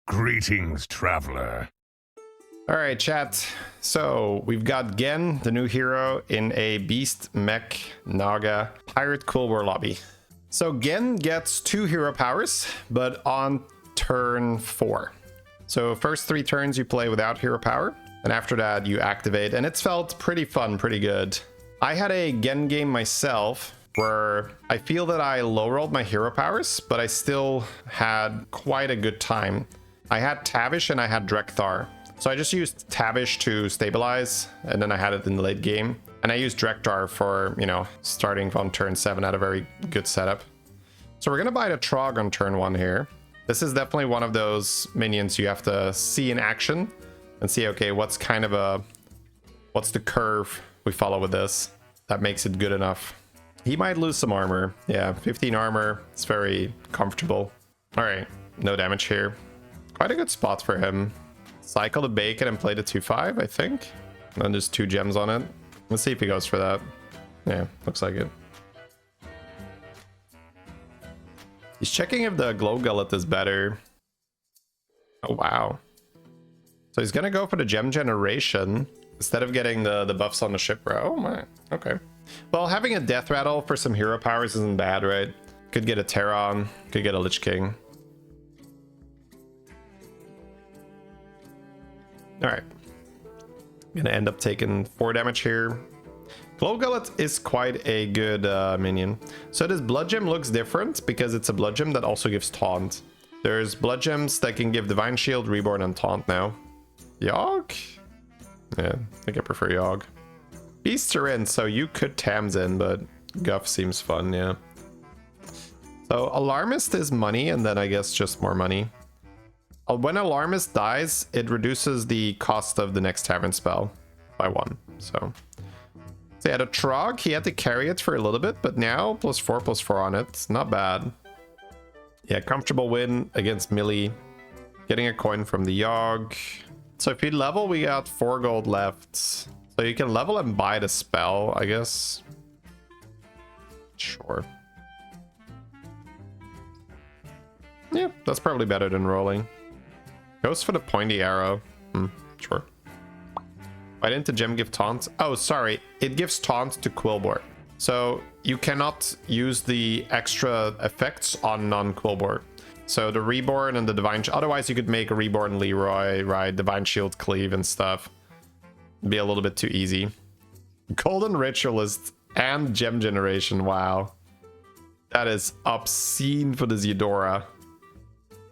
Greetings, traveler. Alright, chat. So, we've got Gen, the new hero, in a Beast, Mech, Naga, Pirate Cool War lobby. So, Gen gets 2 hero powers, but on turn 4. So, first 3 turns you play without hero power, and after that you activate, and it's felt pretty fun, pretty good. I had a Gen game myself, where I feel that I low-rolled my hero powers, but I still had quite a good time. I had Tavish and I had Drekthar. So I just used Tavish to stabilize, and then I had it in the late game. And I used Drekthar for, you know, starting on turn 7 at a very good setup. So we're gonna buy the Trog on turn 1 here. This is definitely one of those minions you have to see in action and see, okay, what's the curve we follow with this that makes it good enough. He might lose some armor. Yeah, 15 armor. It's very comfortable. All right, no damage here. Quite a good spot for him. Cycle the bacon and play the 2/5, I think. And then just 2 gems on it. Let's see if he goes for that. Yeah, looks like it. He's checking if the glow gullet is better. Oh, wow. So he's gonna go for the gem generation instead of getting the buffs on the ship, bro. Oh my, okay. Well, having a death rattle for some hero powers isn't bad, right? Could get a Terran, could get a Lich King. Alright. Gonna end up taking 4 damage here. Glow Gullet is quite a good minion. So this Blood Gem looks different because it's a Blood Gem that also gives Taunt. There's Blood Gems that can give Divine Shield, Reborn, and Taunt now. Yogg? Yeah, I think I prefer Yogg. Beasts are in, so you could Tamsin, but Guff seems fun, yeah. So Alarmist is money, and then I guess just more money. When Alarmist dies, it reduces the cost of the next Tavern spell by 1. So he had a Trog, he had to carry it for a little bit, but now +4/+4 on it. Not bad. Yeah, comfortable win against Millie. Getting a coin from the Yogg. So if you level, we got 4 gold left. So you can level and buy the spell, I guess. Sure. Yeah, that's probably better than rolling. Goes for the pointy arrow. Sure. Why didn't the gem give taunt? Oh, sorry. It gives taunt to Quillbor. So you cannot use the extra effects on non-Quillbor. So the Reborn and the Divine... Otherwise, you could make a Reborn Leroy, right? Divine Shield Cleave and stuff. Be a little bit too easy. Golden Ritualist and Gem Generation. Wow. That is obscene for this Eudora.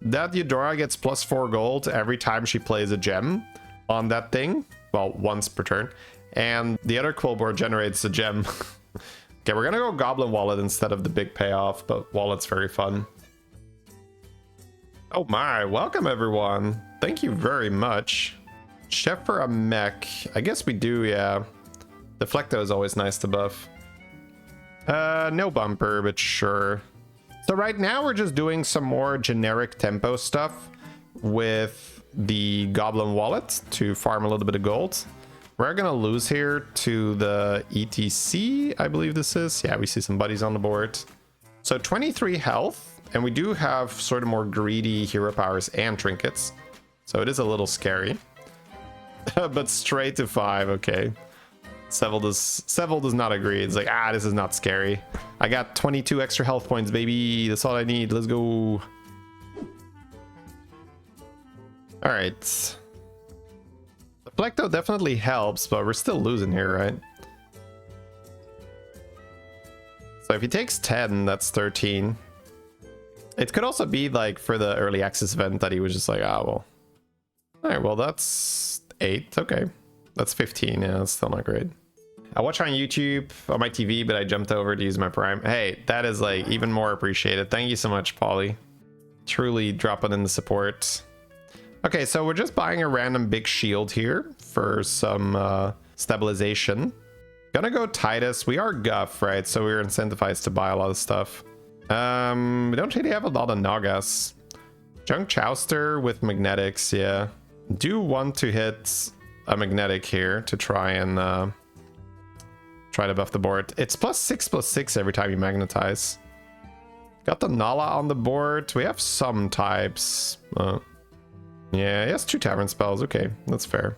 That Eudora gets +4 gold every time she plays a gem on that thing. Well, once per turn. And the other Quillbor generates a gem. Okay, we're gonna go Goblin Wallet instead of the big payoff, but Wallet's very fun. Oh my, welcome everyone. Thank you very much. Chef for a mech. I guess we do, yeah. Deflecto is always nice to buff. No bumper, but sure. So right now we're just doing some more generic tempo stuff with the Goblin Wallet to farm a little bit of gold. We're gonna lose here to the ETC, I believe this is. Yeah, we see some buddies on the board. So 23 health, and we do have sort of more greedy hero powers and trinkets. So it is a little scary. But straight to 5, okay. Seville does not agree. It's like, this is not scary. I got 22 extra health points, baby. That's all I need. Let's go. All right. The Plecto definitely helps, but we're still losing here, right? So if he takes 10, that's 13. It could also be like for the early access event that he was just like, well. All right, well, that's 8. Okay. That's 15. Yeah, that's still not great. I watch on YouTube on my TV, but I jumped over to use my Prime. Hey, that is like even more appreciated. Thank you so much, Polly. Truly dropping in the support. Okay, so we're just buying a random big shield here for some stabilization. Gonna go Titus. We are Guff, right? So we're incentivized to buy a lot of stuff. We don't really have a lot of Nagas. Junk Jouster with magnetics, yeah. Do want to hit a magnetic here to try and try to buff the board. It's +6/+6 every time you magnetize. Got the Nala on the board. We have some types. Yeah, he has 2 tavern spells. Okay, that's fair.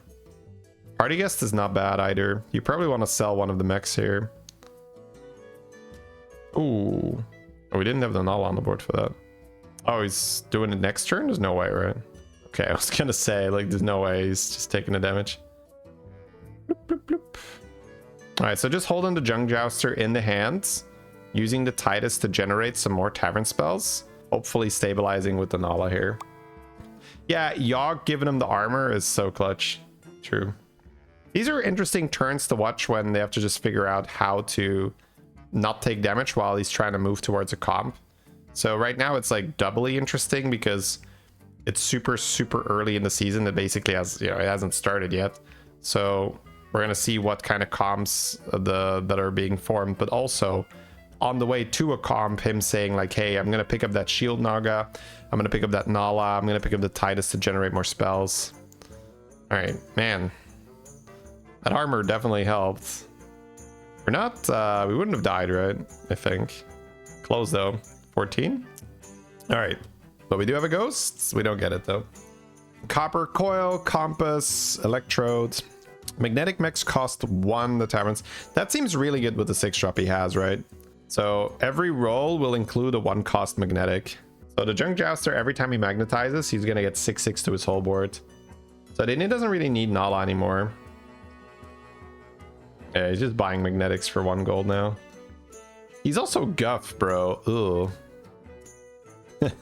Party guest is not bad either. You probably want to sell one of the mechs here. Ooh. Oh, we didn't have the null on the board for that. Oh, he's doing it next turn? There's no way, right? Okay, I was gonna say, like, there's no way he's just taking the damage. Bloop, bloop, bloop. All right, so just holding the Junk Jouster in the hands, using the Titus to generate some more tavern spells, hopefully stabilizing with the Nala here. Yeah, Yogg giving him the armor is so clutch. True. These are interesting turns to watch when they have to just figure out how to not take damage while he's trying to move towards a comp. So right now it's like doubly interesting because it's super early in the season. That basically has, it hasn't started yet. So we're gonna see what kind of comps that are being formed, but also on the way to a comp, him saying like, hey, I'm gonna pick up that Shield Naga, I'm gonna pick up that Nala, I'm gonna pick up the Titus to generate more spells. All right, man, that armor definitely helped. We're not, we wouldn't have died, right? I think. Close though. 14. All right, but we do have a ghost. We don't get it though. Copper coil, compass, electrodes. Magnetic mechs cost 1 the taverns. That seems really good with the 6-drop he has, right? So every roll will include a 1 cost magnetic. So the Junk Jouster, every time he magnetizes, he's gonna get 6/6 to his whole board. So then he doesn't really need Nala anymore. Yeah, he's just buying magnetics for 1 gold now. He's also guff, bro. Ugh.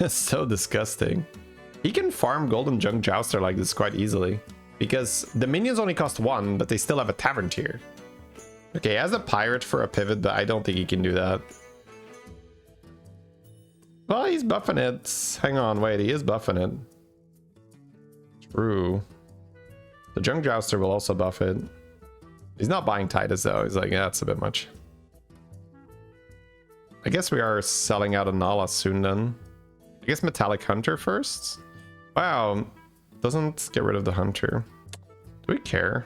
So disgusting. He can farm golden Junk Jouster like this quite easily. Because the minions only cost 1, but they still have a tavern tier. Okay, he has a pirate for a pivot, but I don't think he can do that. Well, he's buffing it. Hang on, wait, he is buffing it. True. The Junk Jouster will also buff it. He's not buying Titus though. He's like, yeah, that's a bit much. I guess we are selling out a Nala soon then. I guess Metallic Hunter first? Wow. Doesn't get rid of the Hunter. Do we care?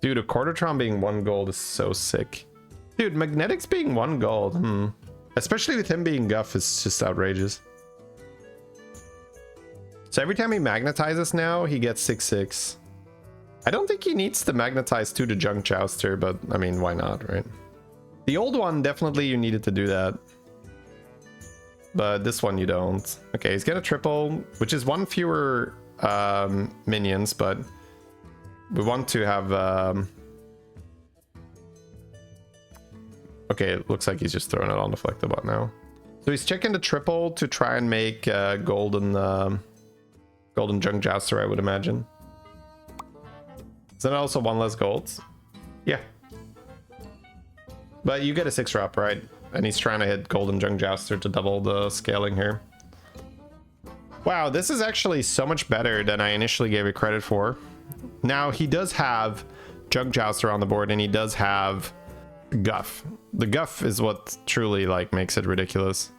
Dude, a Quartertron being 1 gold is so sick. Dude, Magnetics being 1 gold. Especially with him being guff is just outrageous. So every time he magnetizes now, he gets 6/6. I don't think he needs to magnetize to the Junk Jouster, but I mean, why not, right? The old one, definitely you needed to do that. But this one you don't. Okay, he's gonna triple, which is 1 fewer minions, but we want to have... Okay, it looks like he's just throwing it on the Flectobot now. So he's checking the triple to try and make golden Junk Jouster, I would imagine. Is that also 1 less gold? Yeah. But you get a 6-drop, right? And he's trying to hit golden Junk Jouster to double the scaling here. Wow, this is actually so much better than I initially gave it credit for. Now, he does have Junk Jouster on the board, and he does have Guff. The Guff is what truly, like, makes it ridiculous.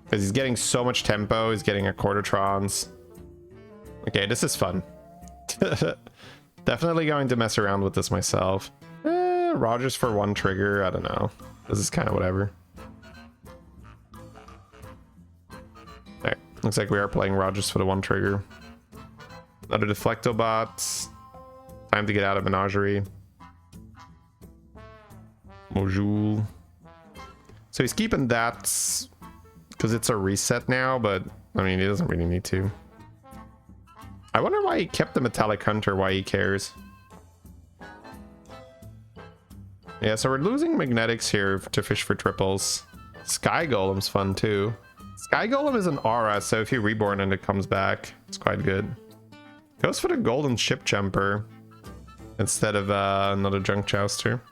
Because he's getting so much tempo, he's getting a Quartertrons. Okay, this is fun. Definitely going to mess around with this myself. Rogers for 1 trigger, I don't know. This is kind of whatever. Alright, looks like we are playing Rogers for the 1 trigger. Another Deflectobot. Time to get out of Menagerie. Mojul. So he's keeping that because it's a reset now, but I mean, he doesn't really need to. I wonder why he kept the Metallic Hunter, why he cares. Yeah, so we're losing magnetics here to fish for triples. Sky Golem's fun too. Sky Golem is an aura, so if you reborn and it comes back, it's quite good. Goes for the golden ship jumper instead of another Junk Jouster.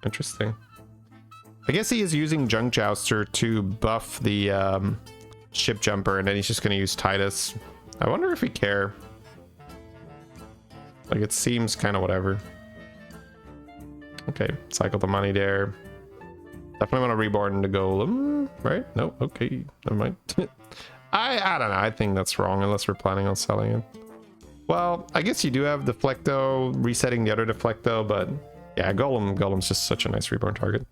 Interesting. I guess he is using Junk Jouster to buff the ship jumper, and then he's just going to use Titus. I wonder if we care. Like, it seems kind of whatever. Okay, cycle the money there. Definitely want to reborn the golem, right? No, okay, never mind. I don't know, I think that's wrong unless we're planning on selling it. Well, I guess you do have Deflecto resetting the other Deflecto, but yeah, Golem's just such a nice reborn target.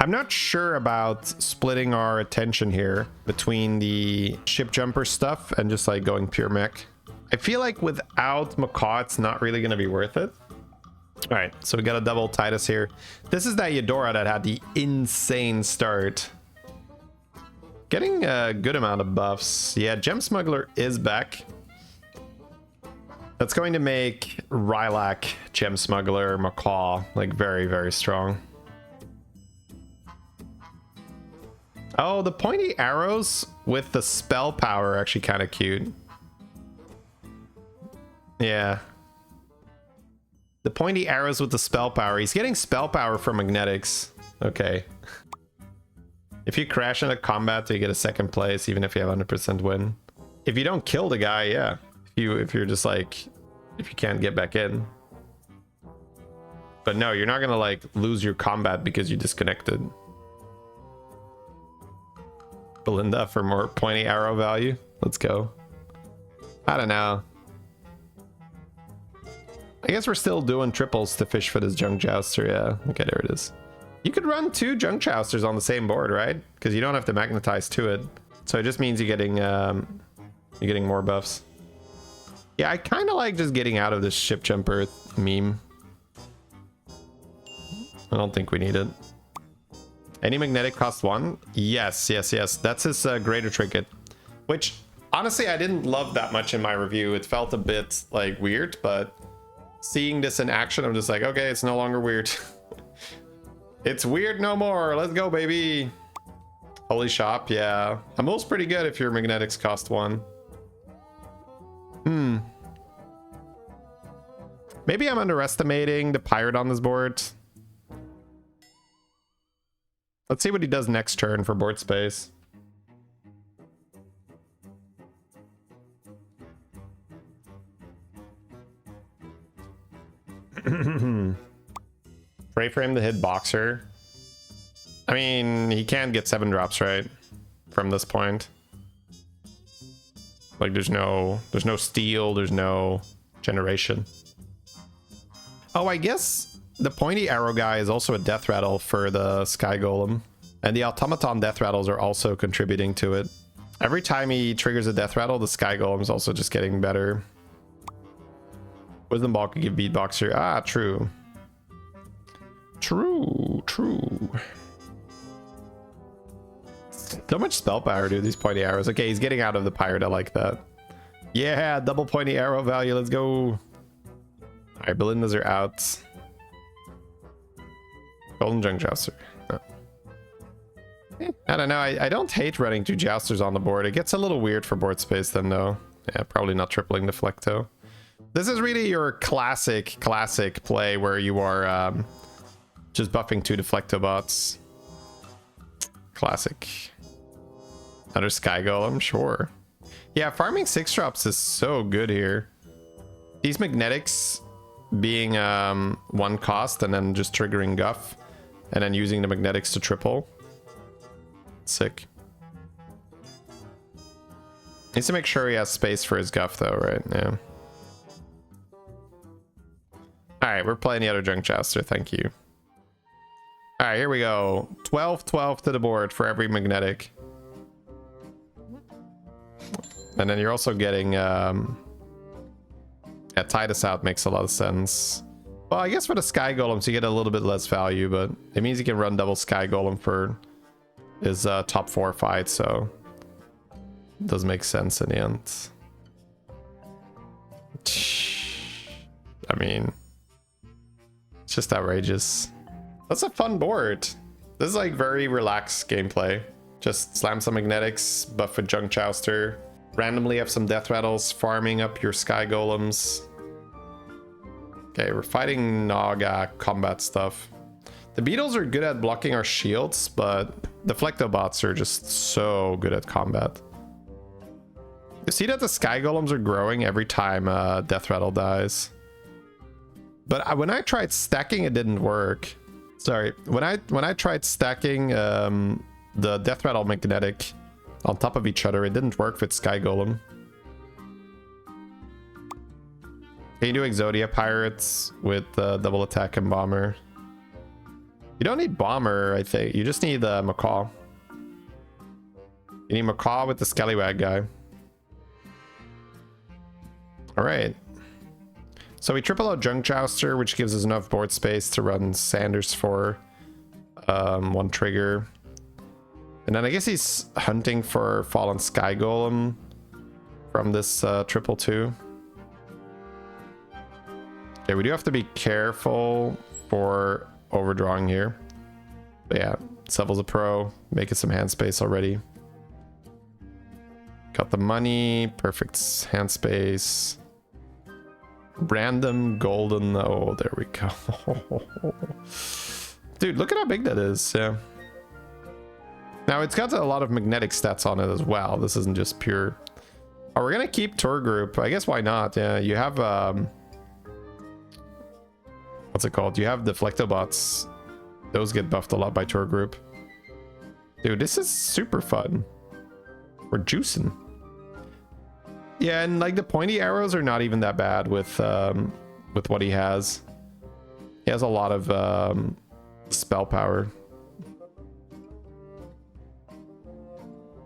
I'm not sure about splitting our attention here between the ship jumper stuff and just like going pure mech. I feel like without Macaw, it's not really going to be worth it. All right, so we got a double Titus here. This is that Eudora that had the insane start. Getting a good amount of buffs. Yeah, Gem Smuggler is back. That's going to make Rylak, Gem Smuggler, Macaw like very, very strong. Oh, the pointy arrows with the spell power are actually kind of cute. Yeah. The pointy arrows with the spell power. He's getting spell power from magnetics. Okay. If you crash in a combat, you get a second place, even if you have 100% win. If you don't kill the guy, yeah. If you're just like, if you can't get back in. But no, you're not gonna like lose your combat because you disconnected. Belinda for more pointy arrow value. Let's go. I don't know. I guess we're still doing triples to fish for this Junk Jouster. Yeah, okay, there it is. You could run 2 Junk Jousters on the same board, right? Because you don't have to magnetize to it. So it just means you're getting more buffs. Yeah, I kind of like just getting out of this ship jumper meme. I don't think we need it. Any magnetic cost 1? Yes, yes, yes. That's his greater trinket. Which, honestly, I didn't love that much in my review. It felt a bit, like, weird, but seeing this in action, I'm just like, okay, it's no longer weird. It's weird no more. Let's go, baby. Holy shop, yeah. Amule's pretty good if your magnetics cost 1. Maybe I'm underestimating the pirate on this board. Let's see what he does next turn for board space. Pray for him to hit Boxer. I mean, he can get 7 drops, right? From this point. Like, there's no steal, there's no generation. Oh, I guess the pointy arrow guy is also a death rattle for the Sky Golem. And the automaton death rattles are also contributing to it. Every time he triggers a death rattle, the Sky Golem is also just getting better. Wisdom Ball could give Beatboxer. Ah, true. True, true. So much spell power, dude, these pointy arrows. Okay, he's getting out of the pirate. I like that. Yeah, double pointy arrow value. Let's go. All right, Belindas are out. Golden Junk Jouster. Oh. I don't know. I don't hate running 2 Jousters on the board. It gets a little weird for board space then, though. Yeah, probably not tripling the Flecto. This is really your classic play where you are just buffing 2 Deflecto bots. Classic. Another Sky Golem, sure. Yeah, farming 6 drops is so good here. These magnetics being 1 cost and then just triggering Guff and then using the magnetics to triple. Sick. Needs to make sure he has space for his Guff though, right? Yeah. Alright, we're playing the other Junk Jouster, thank you. Alright, here we go. 12-12 to the board for every magnetic. And then you're also getting yeah, Titus out makes a lot of sense. Well, I guess for the Sky Golems you get a little bit less value, but it means you can run double Sky Golem for his top 4 fights, so it does make sense in the end. I mean, it's just outrageous. That's a fun board. This is like very relaxed gameplay. Just slam some magnetics, buff a Junk Jouster, randomly have some death rattles, farming up your Sky Golems. Okay, we're fighting Naga combat stuff. The beetles are good at blocking our shields, but the Flectobots are just so good at combat. You see that the Sky Golems are growing every time death rattle dies. But when I tried stacking, it didn't work. Sorry, when I tried stacking the death rattle magnetic on top of each other, it didn't work with Sky Golem. Can you do Exodia Pirates with double attack and bomber? You don't need Bomber, I think. You just need the Macaw. You need Macaw with the Scallywag guy. All right. So we triple out Junk Jouster, which gives us enough board space to run Sanders for 1 trigger. And then I guess he's hunting for Fallen Sky Golem from this 222. Okay, we do have to be careful for overdrawing here. But yeah, Sevel's a pro, making some hand space already. Got the money, perfect hand space. Random golden, oh, there we go. Dude, look at how big that is. Yeah. Now it's got a lot of magnetic stats on it as well. This isn't just pure. Oh, we're gonna keep tour group. I guess why not? Yeah, you have what's it called? You have Deflectobots. Those get buffed a lot by tour group. Dude, this is super fun. We're juicing. Yeah, and like the pointy arrows are not even that bad with what he has. He has a lot of spell power.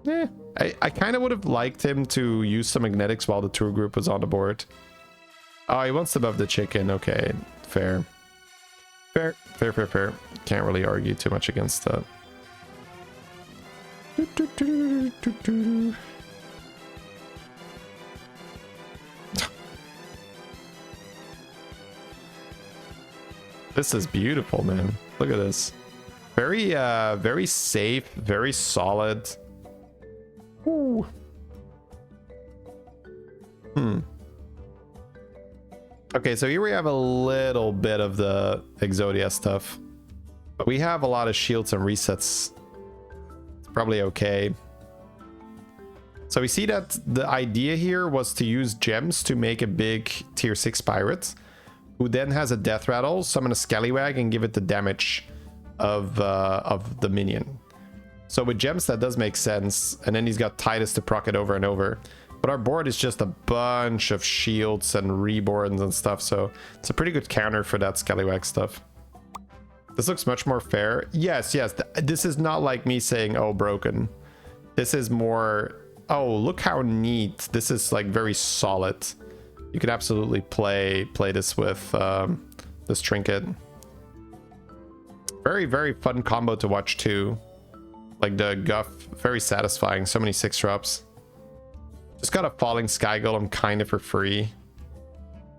Yeah, I kind of would have liked him to use some magnetics while the tour group was on the board. Oh, he wants to buff the chicken. Okay, fair. Fair. Can't really argue too much against that. This is beautiful, man. Look at this. Very, very safe, very solid. Ooh. Okay, so here we have a little bit of the Exodia stuff, but we have a lot of shields and resets. It's probably okay. So we see that the idea here was to use gems to make a big tier 6 pirate, who then has a death rattle, summon a Scallywag, and give it the damage of the minion. So with gems, that does make sense. And then he's got Titus to proc it over and over. But our board is just a bunch of shields and reborns and stuff. So it's a pretty good counter for that Scallywag stuff. This looks much more fair. Yes. This is not like me saying, oh, broken. This is more, oh, look how neat. This is like very solid. You could absolutely play this with this trinket. Very, very fun combo to watch too. Like the Guff, very satisfying. So many 6-drops. Just got a Falling Sky Golem kind of for free.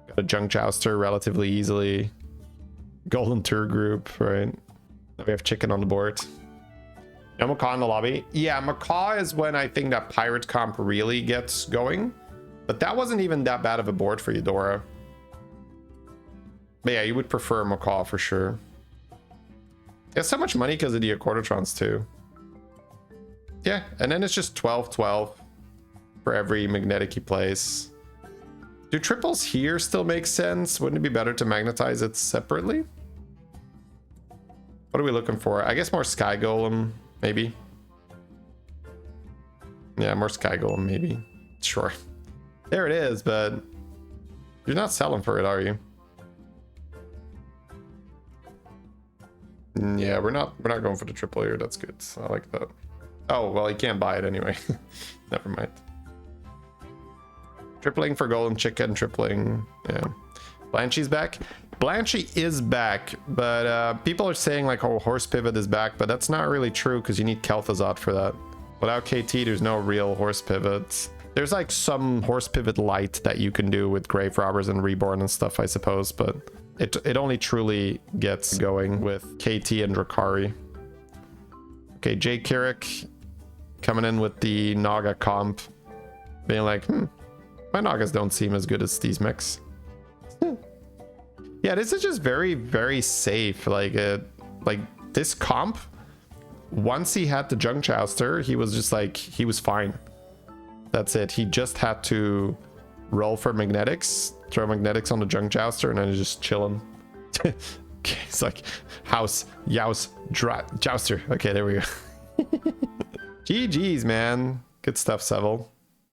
Got a Junk Jouster relatively easily. Golden Tour Group, right? Now we have chicken on the board. No Macaw in the lobby. Yeah, Macaw is when I think that pirate comp really gets going. But that wasn't even that bad of a board for Eudora. But yeah, you would prefer Macaw for sure. He has so much money because of the Accordotrons too. Yeah, and then it's just 12-12 for every magnetic he plays. Do triples here still make sense? Wouldn't it be better to magnetize it separately? What are we looking for? I guess more Sky Golem, maybe. Yeah, more Sky Golem, maybe. Sure. There it is, but you're not selling for it, are you? Yeah, we're not going for the triple here. That's good. I like that. Oh, well, he can't buy it anyway. Never mind. Tripling for golden chicken, tripling. Yeah. Blanchie's back. Blanchie is back, but people are saying like, oh, Horse Pivot is back, but that's not really true because you need Kel'Thuzad for that. Without KT, there's no real Horse Pivots. There's like some Horse Pivot light that you can do with Grave Robbers and Reborn and stuff, I suppose, but it only truly gets going with KT and Drakari. Okay, Jay Kirik coming in with the Naga comp, being like, my Nagas don't seem as good as these mechs. Yeah, this is just very, very safe. Like this comp, once he had the Junk Jouster, he was just like, he was fine. That's it. He just had to roll for magnetics, throw magnetics on the Junk Jouster, and then he's just chilling. Okay, it's like house, youse, jouster. Okay, there we go. GG's, man. Good stuff, Seville.